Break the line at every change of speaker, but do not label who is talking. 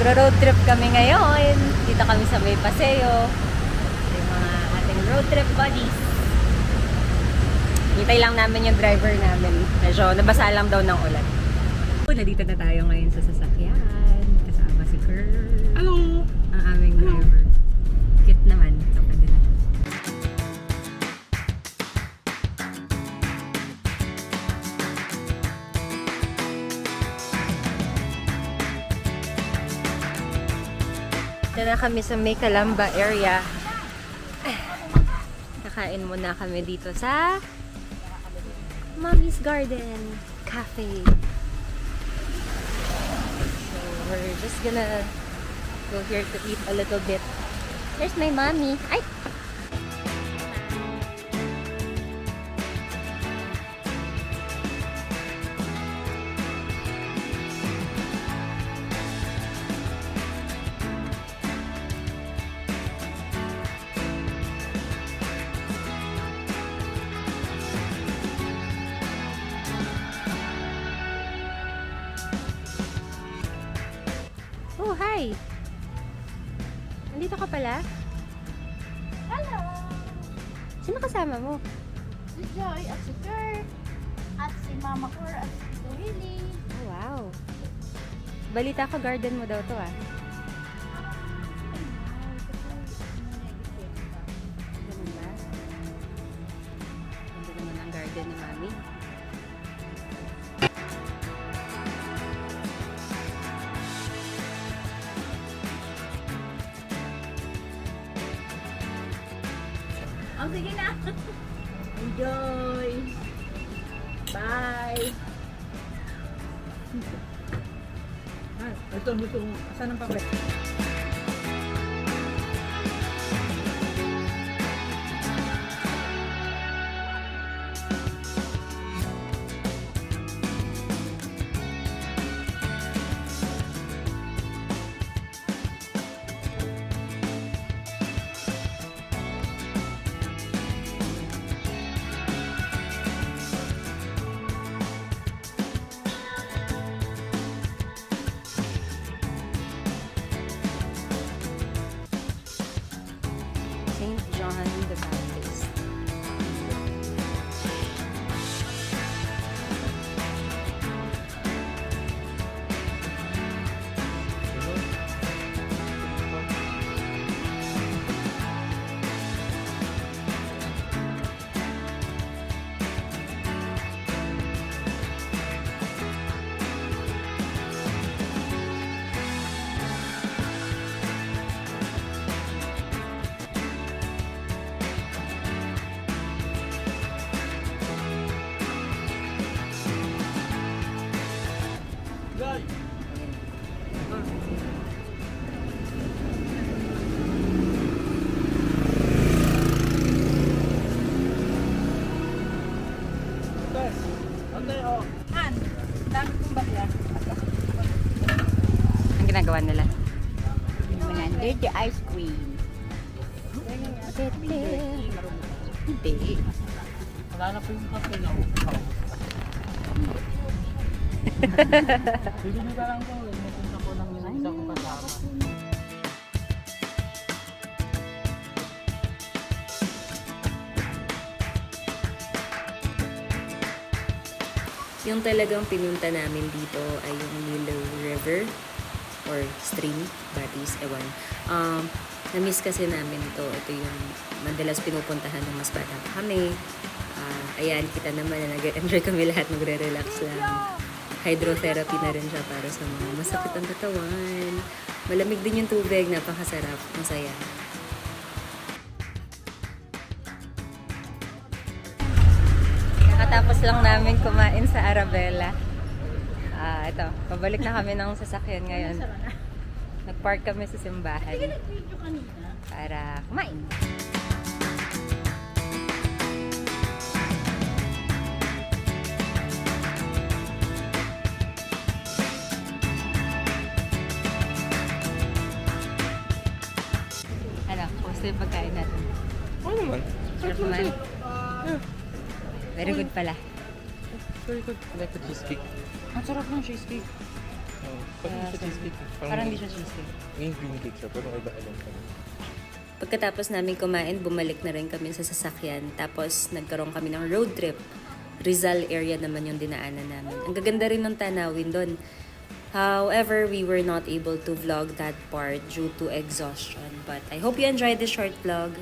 Magro-road trip kami ngayon. Dito kami sa May Paseo. Yung mga ating road trip buddies. Hintay lang namin yung driver namin. Medyo nabasa lang daw ng ulan. Nandito na tayo ngayon sa sasakyan. Kasama si Kurt.
Hello!
Ang aming driver. Cute naman. So, pwede na. Dito na kami sa May Calamba area. Kakain muna kami dito sa Mommy's Garden Cafe. So we're just gonna go here to eat a little bit. There's my mommy. Ay! Oh, hi! Nandito ka pala?
Hello!
Sino kasama mo?
Si Joy at si Kurt at si Mama Cor at si Tito Willie.
Oh, wow! Balita ko garden mo daw to ah. Ganun ba? Ganda naman ang garden ni Mami.
Oh, sige na! Enjoy! Bye!
Ito. Saan ang papel?
St. John the Baptist.
Guy! Ate, oh.
An, dami kong bakla.
Ang ginagawa nila?
Manandid the ice cream.
Hindi.
Wala na po yung kape na. Bibili ka lang po. Napunta ko lang yung isa kong kasama.
Yung talagang pinunta namin dito ay yung Willow River or stream, Batis, ewan. Na-miss kasi namin ito. Ito yung madalas pinupuntahan ng mas bata pa kami. Ayan, kita naman na nag-enjoy kami lahat, magre-relax lang. Hydrotherapy na rin siya para sa mga masakit ang katawan. Malamig din yung tubig, napakasarap, masaya. Kakatapos lang namin kumain sa Arabella. Ito, pabalik na kami ng sasakyan ngayon. Nag-park kami sa simbahan
Video kanina.
para kumain. Ano, gusto yung pagkain natin?
Oo naman.
Sarap naman. Very good pala.
Very good. I like the cheesecake. Ang sarap ng cheesecake.
Parang hindi siya cheesecake.
Parang hindi siya cheesecake.
Yung green cake siya, pero iba alam ko.
Pagkatapos namin kumain, bumalik na rin kami sa sasakyan. Tapos nagkaroon kami ng road trip. Rizal area naman yung dinaanan namin. Ang gaganda rin ng tanawin doon. However, we were not able to vlog that part due to exhaustion. But I hope you enjoyed this short vlog.